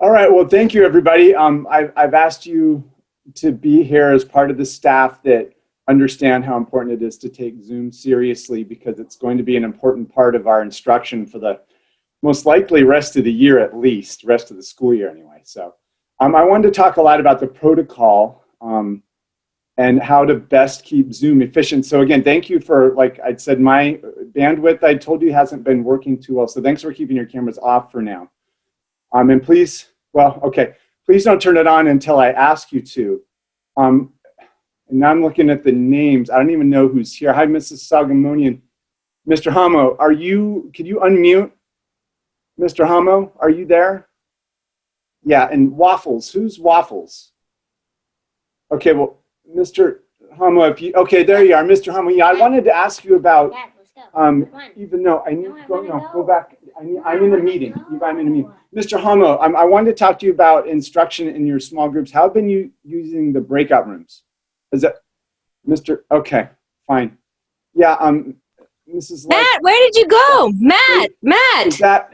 All right. Well, thank you, everybody. I've asked you to be here as part of the staff that understand how important it is to take Zoom seriously, because it's going to be an important part of our instruction for the most likely rest of the year, at least, rest of the school year anyway. So I wanted to talk a lot about the protocol and how to best keep Zoom efficient. So again, thank you for, like I said, my bandwidth, I told you, hasn't been working too well. So thanks for keeping your cameras off for now. And please, please don't turn it on until I ask you to. And now I'm looking at the names. I don't even know who's here. Hi, Mrs. Sagamonian. Mr. Hamo, can you unmute? Mr. Hamo, are you there? Yeah, and Waffles, who's Waffles? Okay, well, Mr. Hamo, okay, there you are, Mr. Hamo. Yeah, I wanted to ask you about, even though go back. I'm in a meeting. I'm in a meeting. Mr. Hamo, I wanted to talk to you about instruction in your small groups. How have been you using the breakout rooms? Is that okay, fine. Yeah, Mrs. Matt, where did you go? Matt. Is that,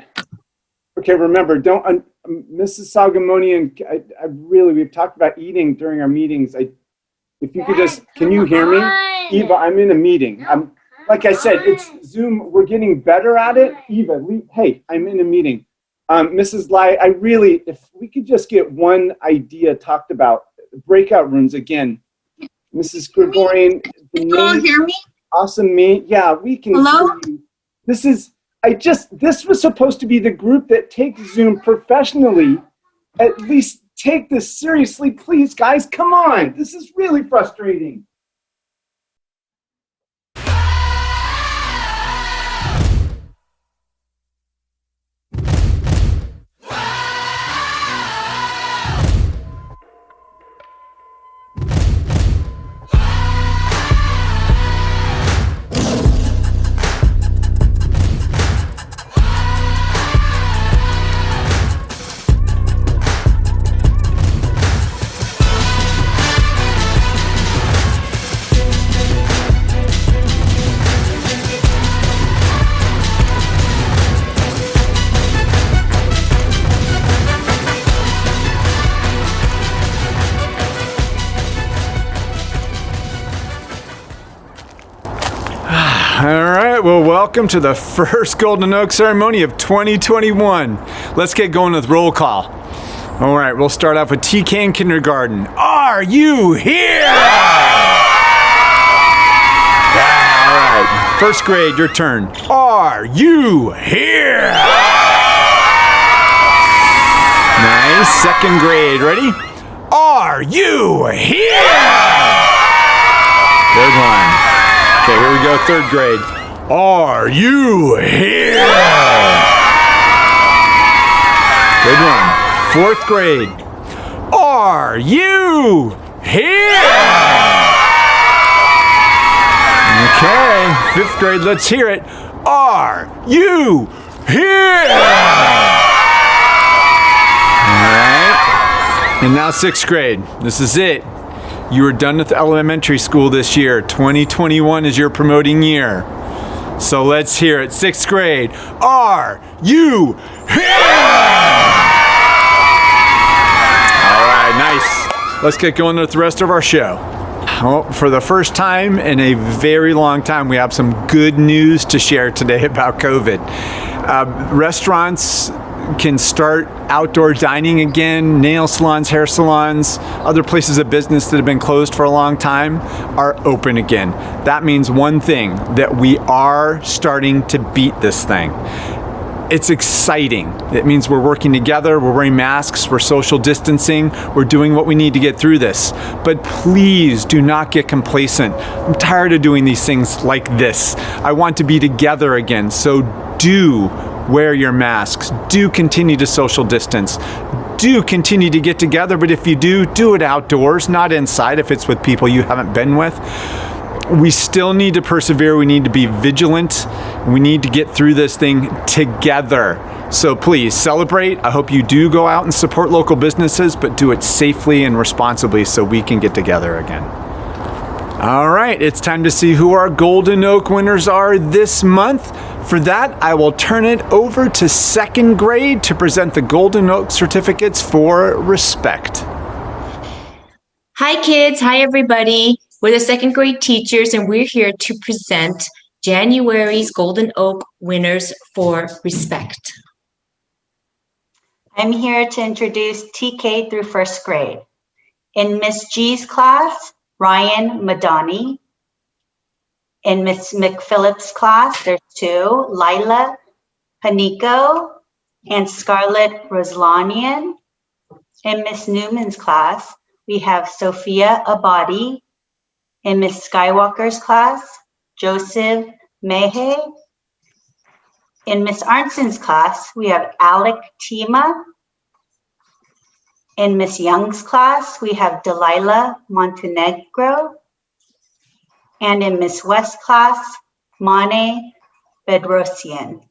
okay, remember, Mrs. Sagamonian, we've talked about eating during our meetings. If you could just, can you hear me? Eva, I'm in a meeting. Like I said, it's Zoom. We're getting better at it. Eva, hey, I'm in a meeting. Mrs. Lai, if we could just get one idea talked about, breakout rooms again. Mrs. Gregorian. Can you all hear me? Awesome, yeah, we can hear you. This was supposed to be the group that takes Zoom professionally. At least take this seriously, please, guys. Come on. This is really frustrating. Well, welcome to the first Golden Oak ceremony of 2021. Let's get going with roll call. All right, we'll start off with TK in kindergarten. Are you here? Yeah, all right, first grade, your turn. Are you here? Nice, second grade, ready? Are you here? Good one. Okay, here we go, third grade. Are you here? Good one. Fourth grade. Are you here? Okay. Fifth grade, let's hear it. Are you here? All right. And now sixth grade. This is it. You are done with elementary school this year. 2021 is your promoting year. So let's hear it. Sixth grade. Are you here? All right, nice. Let's get going with the rest of our show. Well, for the first time in a very long time, we have some good news to share today about COVID. Restaurants can start outdoor dining again. Nail salons, hair salons, other places of business that have been closed for a long time are open again. That means one thing, that we are starting to beat this thing. It's exciting. It means we're working together, we're wearing masks, we're social distancing, we're doing what we need to get through this. But please do not get complacent. I'm tired of doing these things like this. I want to be together again, so do wear your masks. Do continue to social distance. Do continue to get together, but if you do it outdoors, not inside if it's with people you haven't been with. We still need to persevere. We need to be vigilant. We need to get through this thing together. So please celebrate. I hope you do go out and support local businesses, but do it safely and responsibly so we can get together again. All right, it's time to see who our Golden Oak winners are this month. For that, I will turn it over to second grade to present the Golden Oak certificates for respect. Hi, kids. Hi, everybody. We're the second grade teachers, and we're here to present January's Golden Oak winners for respect. I'm here to introduce TK through first grade. In Miss G's class, Ryan Madani. In Miss McPhillips' class, there's two, Lila Panico and Scarlett Roslanian. In Miss Newman's class, we have Sophia Abadi. In Miss Skywalker's class, Joseph Mehe. In Miss Arnson's class, we have Alec Tima. In Miss Young's class, we have Delilah Montenegro. And in Miss West's class, Mane Bedrosian.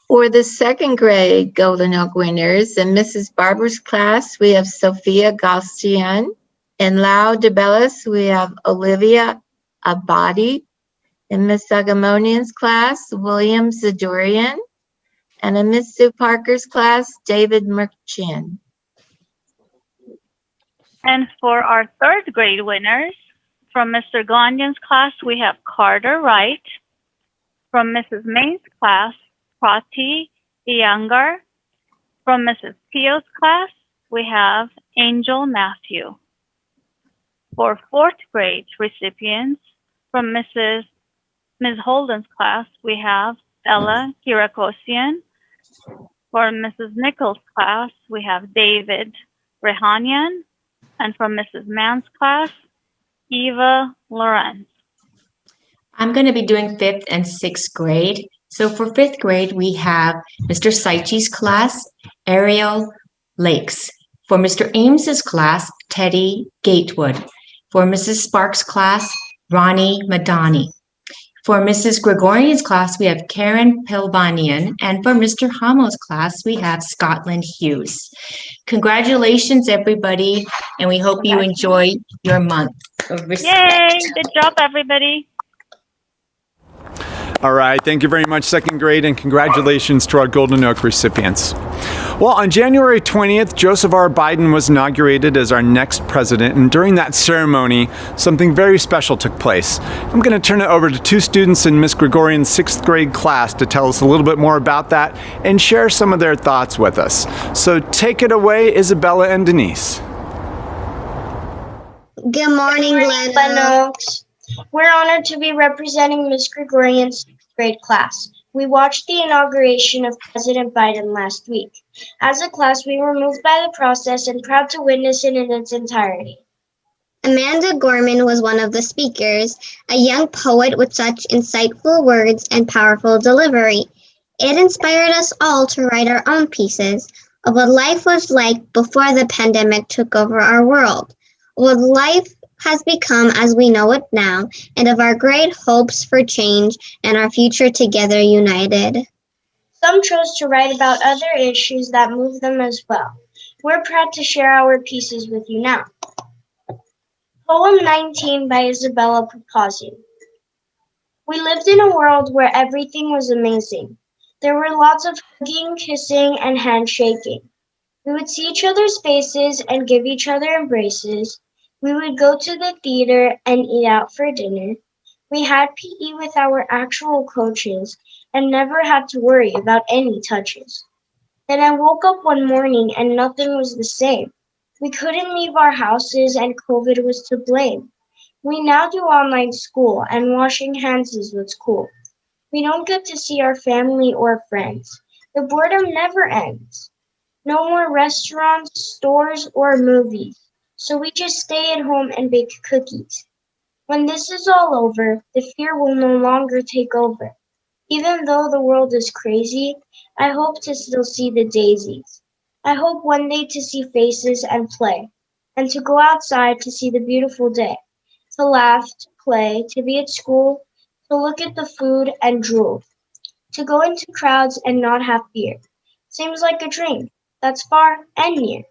For the second grade Golden Oak winners, in Mrs. Barber's class, we have Sophia Galstian. In Lau DeBellis, we have Olivia Abadi. In Miss Agamonian's class, William Zadorian. And in Miss Sue Parker's class, David Merchan. And for our third grade winners, from Mr. Gondian's class, we have Carter Wright. From Mrs. May's class, Prati Iyengar. From Mrs. Pio's class, we have Angel Matthew. For fourth grade recipients, from Ms. Holden's class, we have Ella Kirakosian. For Mrs. Nichols' class, we have David Rehanian. And from Mrs. Mann's class, Eva Lorenz. I'm going to be doing fifth and sixth grade. So for fifth grade, we have Mr. Saichi's class, Ariel Lakes. For Mr. Ames's class, Teddy Gatewood. For Mrs. Sparks' class, Ronnie Madani. For Mrs. Gregorian's class, we have Karen Pilbanian. And for Mr. Hamo's class, we have Scotland Hughes. Congratulations, everybody, and we hope you enjoy your month of respect. Yay! Good job, everybody. All right, thank you very much, second grade, and congratulations to our Golden Oak recipients. Well, on January 20th, Joseph R. Biden was inaugurated as our next president, and during that ceremony, something very special took place. I'm going to turn it over to two students in Miss Gregorian's sixth grade class to tell us a little bit more about that and share some of their thoughts with us. So take it away, Isabella and Denise. Good morning, Glen Oaks. We're honored to be representing Miss Gregorian's sixth grade class. We watched the inauguration of President Biden last week. As a class, we were moved by the process and proud to witness it in its entirety. Amanda Gorman was one of the speakers, a young poet with such insightful words and powerful delivery. It inspired us all to write our own pieces of what life was like before the pandemic took over our world, what life has become as we know it now, and of our great hopes for change and our future together united. Some chose to write about other issues that move them as well. We're proud to share our pieces with you now. Poem 19 by Isabella Papazian. We lived in a world where everything was amazing. There were lots of hugging, kissing, and handshaking. We would see each other's faces and give each other embraces. We would go to the theater and eat out for dinner. We had PE with our actual coaches and never had to worry about any touches. Then I woke up one morning and nothing was the same. We couldn't leave our houses and COVID was to blame. We now do online school and washing hands is what's cool. We don't get to see our family or friends. The boredom never ends. No more restaurants, stores, or movies. So we just stay at home and bake cookies. When this is all over, the fear will no longer take over. Even though the world is crazy, I hope to still see the daisies. I hope one day to see faces and play, and to go outside to see the beautiful day, to laugh, to play, to be at school, to look at the food and drool, to go into crowds and not have fear. Seems like a dream that's far and near.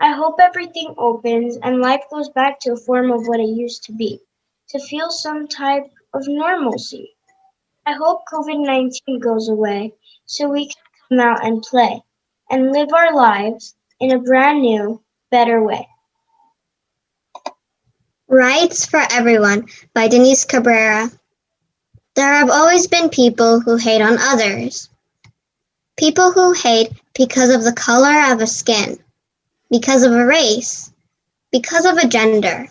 I hope everything opens and life goes back to a form of what it used to be, to feel some type of normalcy. I hope COVID-19 goes away so we can come out and play and live our lives in a brand new, better way. Rights for Everyone by Denise Cabrera. There have always been people who hate on others. People who hate because of the color of a skin, because of a race, because of a gender,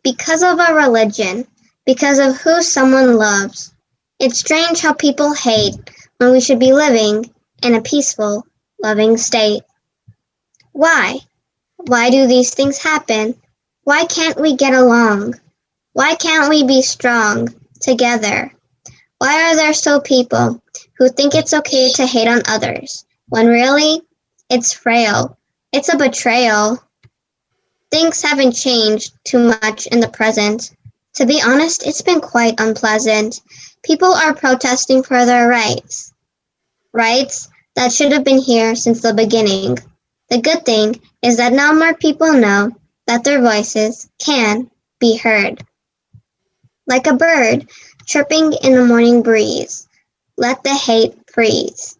because of a religion, because of who someone loves. It's strange how people hate when we should be living in a peaceful, loving state. Why? Why do these things happen? Why can't we get along? Why can't we be strong together? Why are there still people who think it's okay to hate on others when really it's frail? It's a betrayal. Things haven't changed too much in the present. To be honest, it's been quite unpleasant. People are protesting for their rights. Rights that should have been here since the beginning. The good thing is that now more people know that their voices can be heard. Like a bird chirping in the morning breeze, let the hate freeze.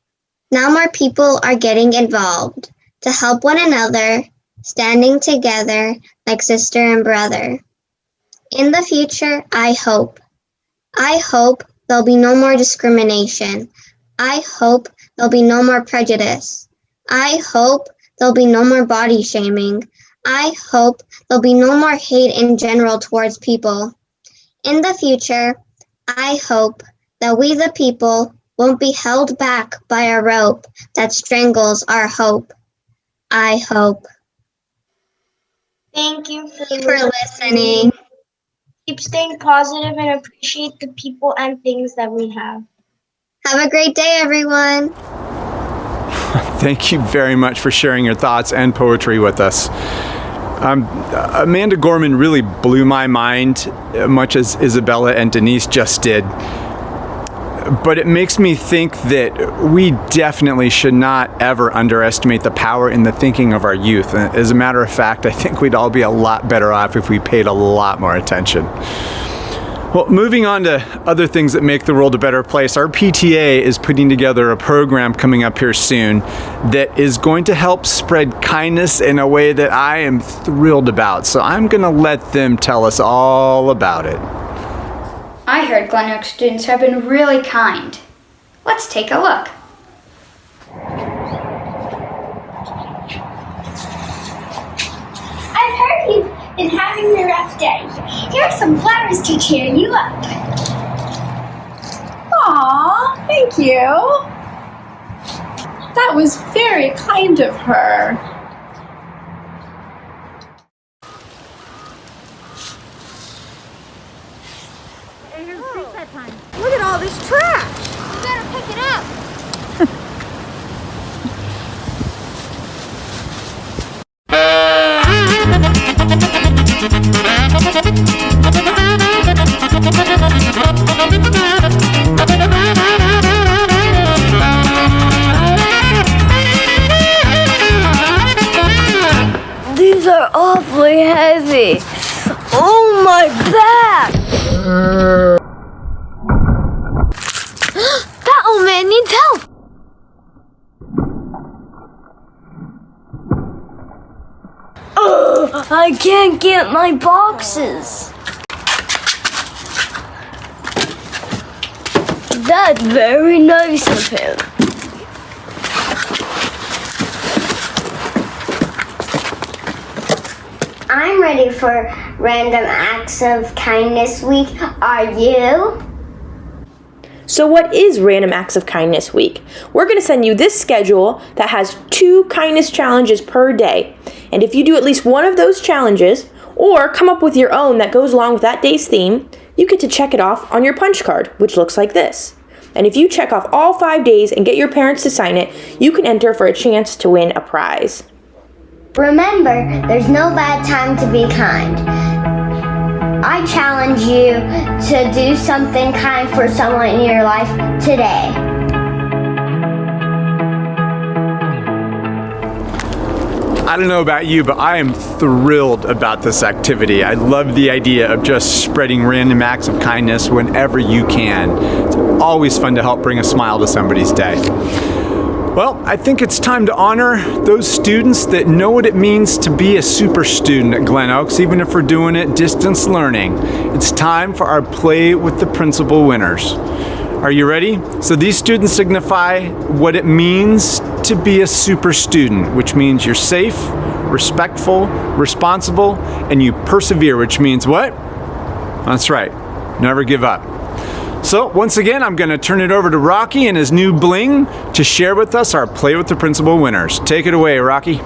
Now more people are getting involved to help one another, standing together like sister and brother. In the future, I hope there'll be no more discrimination. I hope there'll be no more prejudice. I hope there'll be no more body shaming. I hope there'll be no more hate in general towards people. In the future, I hope that we the people won't be held back by a rope that strangles our hope. I hope. Thank you for listening. Keep staying positive and appreciate the people and things that we have. Have a great day, everyone. Thank you very much for sharing your thoughts and poetry with us. Amanda Gorman really blew my mind, much as Isabella and Denise just did. But it makes me think that we definitely should not ever underestimate the power in the thinking of our youth. And as a matter of fact, I think we'd all be a lot better off if we paid a lot more attention. Well, moving on to other things that make the world a better place, our PTA is putting together a program coming up here soon that is going to help spread kindness in a way that I am thrilled about. So I'm going to let them tell us all about it. I heard Glen Oak students have been really kind. Let's take a look. I've heard you've been having a rough day. Here are some flowers to cheer you up. Aw, thank you. That was very kind of her. Look at all this trash. You gotta pick it up. These are awfully heavy. Oh, my back! That old man needs help! I can't get my boxes. That's very nice of him. I'm ready for Random Acts of Kindness Week. Are you? So what is Random Acts of Kindness Week? We're going to send you this schedule that has 2 kindness challenges per day. And if you do at least one of those challenges, or come up with your own that goes along with that day's theme, you get to check it off on your punch card, which looks like this. And if you check off all 5 days and get your parents to sign it, you can enter for a chance to win a prize. Remember, there's no bad time to be kind. I challenge you to do something kind for someone in your life today. I don't know about you, but I am thrilled about this activity. I love the idea of just spreading random acts of kindness whenever you can. It's always fun to help bring a smile to somebody's day. Well, I think it's time to honor those students that know what it means to be a super student at Glen Oaks, even if we're doing it distance learning. It's time for our Play with the Principal winners. Are you ready? So these students signify what it means to be a super student, which means you're safe, respectful, responsible, and you persevere, which means what? That's right, never give up. So once again, I'm going to turn it over to Rocky and his new bling to share with us our Play with the Principal winners. Take it away, Rocky.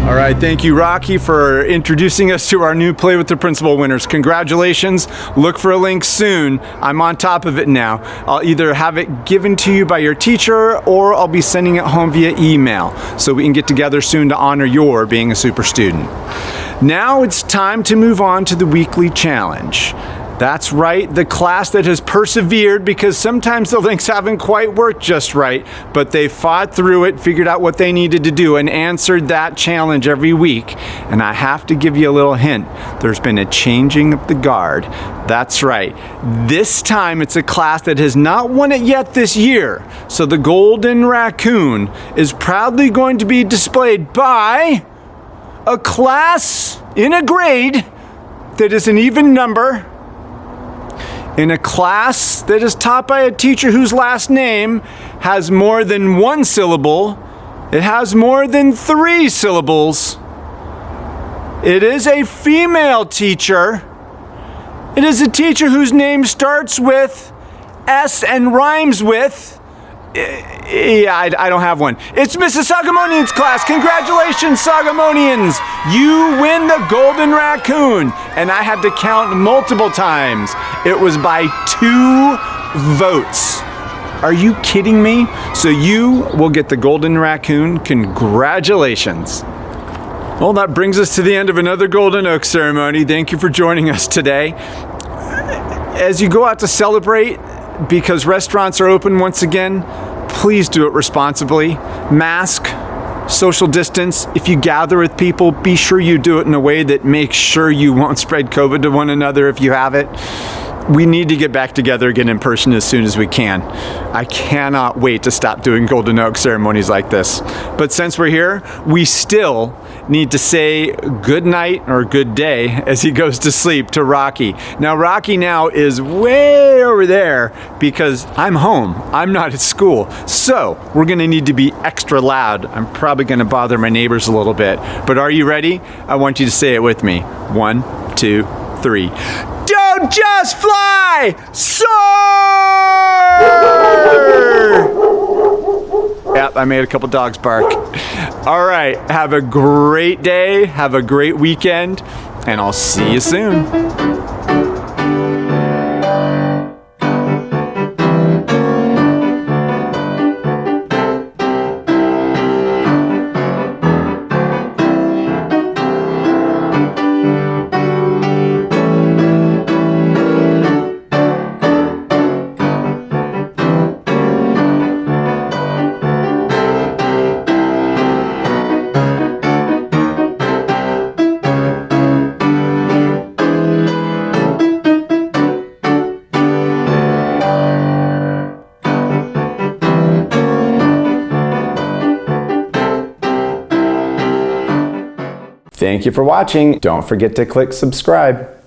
All right, thank you, Rocky, for introducing us to our new Play with the Principal winners. Congratulations. Look for a link soon. I'm on top of it now. I'll either have it given to you by your teacher or I'll be sending it home via email so we can get together soon to honor your being a super student. Now it's time to move on to the weekly challenge. That's right, the class that has persevered because sometimes the links haven't quite worked just right, but they fought through it, figured out what they needed to do, and answered that challenge every week. And I have to give you a little hint. There's been a changing of the guard. That's right. This time it's a class that has not won it yet this year. So the golden raccoon is proudly going to be displayed by a class in a grade that is an even number, in a class that is taught by a teacher whose last name has more than one syllable. It has more than 3 syllables. It is a female teacher. It is a teacher whose name starts with S and rhymes with... I don't have one. It's Mrs. Sagamonian's class. Congratulations, Sagamonians. You win the golden raccoon. And I had to count multiple times. It was by 2 votes. Are you kidding me? So you will get the golden raccoon. Congratulations. Well, that brings us to the end of another Golden Oak ceremony. Thank you for joining us today. As you go out to celebrate, because restaurants are open once again, please do it responsibly. Mask, social distance. If you gather with people, be sure you do it in a way that makes sure you won't spread COVID to one another if you have it. We need to get back together again in person as soon as we can. I cannot wait to stop doing Golden Oak ceremonies like this. But since we're here, we still need to say good night or good day as he goes to sleep to Rocky. Now Rocky now is way over there because I'm home. I'm not at school. So we're gonna need to be extra loud. I'm probably gonna bother my neighbors a little bit. But are you ready? I want you to say it with me. 1, 2, 3. Don't Don't just fly! Soar! Yep, I made a couple dogs bark. All right, have a great day, have a great weekend, and I'll see you soon. Thank you for watching. Don't forget to click subscribe.